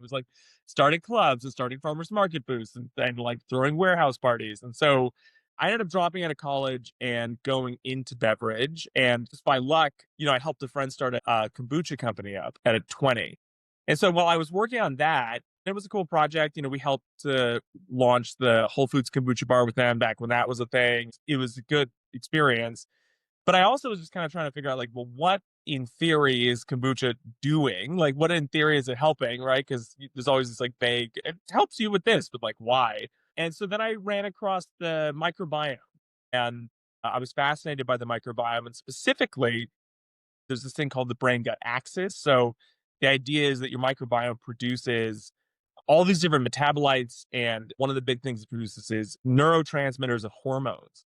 It was like starting clubs and starting farmers market booths and like throwing warehouse parties. And so I ended up dropping out of college and going into beverage. And just by luck, I helped a friend start a kombucha company up at 20. And so while I was working on that, it was a cool project. We helped to launch the Whole Foods kombucha bar with them back when that was a thing. It was a good experience. But I also was just kind of trying to figure out, like, well, what in theory is kombucha doing? Like, what in theory is it helping, right? Because there's always this like vague, it helps you with this, but like, why? And so then I ran across the microbiome and I was fascinated by the microbiome. And specifically, there's this thing called the brain gut axis. So the idea is that your microbiome produces all these different metabolites. And one of the big things it produces is neurotransmitters and hormones.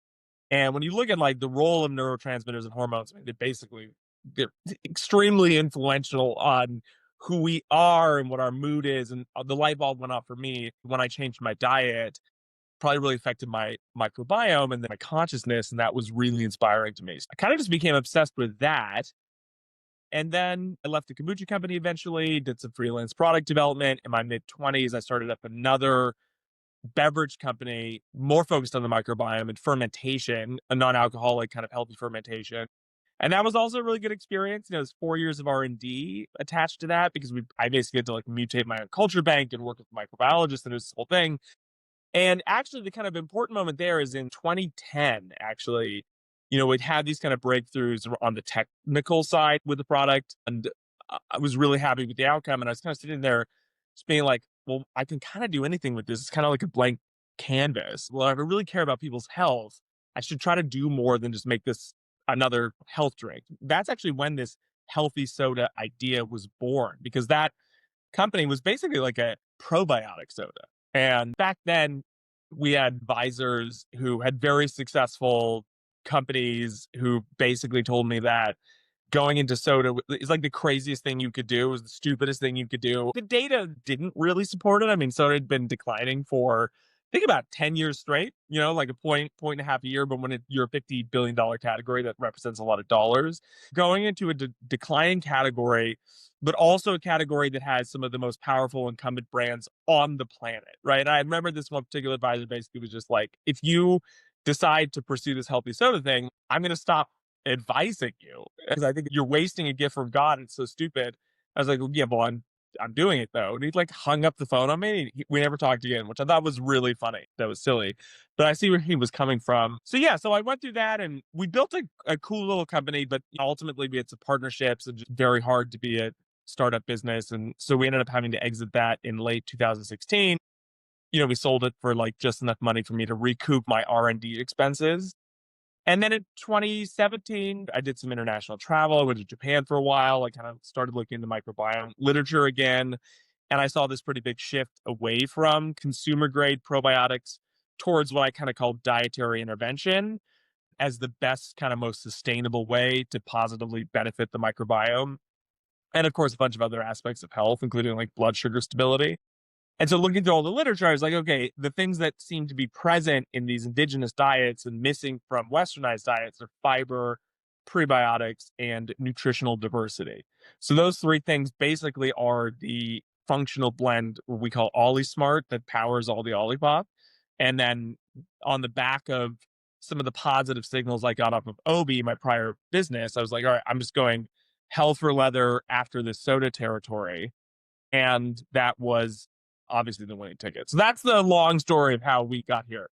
And when you look at like the role of neurotransmitters and hormones, I mean, they're extremely influential on who we are and what our mood is. And the light bulb went off for me when I changed my diet. Probably really affected my microbiome and then my consciousness, and that was really inspiring to me. So I kind of just became obsessed with that. And then I left the kombucha company eventually, did some freelance product development. In my mid-20s, I started up another beverage company more focused on the microbiome and fermentation, a non-alcoholic kind of healthy fermentation. And that was also a really good experience. There's 4 years of R&D attached to that because I basically had to like mutate my own culture bank and work with microbiologists and this whole thing. And actually the kind of important moment there is in 2010, actually, we'd had these kind of breakthroughs on the technical side with the product. And I was really happy with the outcome. And I was kind of sitting there just being like, well, I can kind of do anything with this. It's kind of like a blank canvas. Well, if I really care about people's health, I should try to do more than just make this another health drink. That's actually when this healthy soda idea was born, because that company was basically like a probiotic soda. And back then, we had advisors who had very successful companies who basically told me that going into soda is like the craziest thing you could do. It was the stupidest thing you could do. The data didn't really support it. I mean, soda had been declining for, I think, about 10 years straight, like a point and a half a year. But when you're a $50 billion category, that represents a lot of dollars. Going into a declining category, but also a category that has some of the most powerful incumbent brands on the planet, right? And I remember this one particular advisor basically was just like, if you decide to pursue this healthy soda thing, I'm going to stop advising you because I think you're wasting a gift from God. It's so stupid. I was like, well, yeah, well, I'm doing it though. And he like hung up the phone on me. We never talked again, which I thought was really funny. That was silly, but I see where he was coming from. So yeah, so I went through that and we built a cool little company, but ultimately we had some partnerships and just very hard to be a startup business. And so we ended up having to exit that in late 2016. We sold it for like just enough money for me to recoup my R&D expenses. And then in 2017, I did some international travel. I went to Japan for a while. I kind of started looking into microbiome literature again. And I saw this pretty big shift away from consumer grade probiotics towards what I kind of call dietary intervention as the best, kind of most sustainable way to positively benefit the microbiome. And of course, a bunch of other aspects of health, including like blood sugar stability. And so looking through all the literature, I was like, okay, the things that seem to be present in these indigenous diets and missing from westernized diets are fiber, prebiotics, and nutritional diversity. So those three things basically are the functional blend we call OliSmart that powers all the OLIPOP. And then on the back of some of the positive signals I got off of Obi, my prior business, I was like, all right, I'm just going hell for leather after this soda territory. And that was obviously the winning ticket. So that's the long story of how we got here.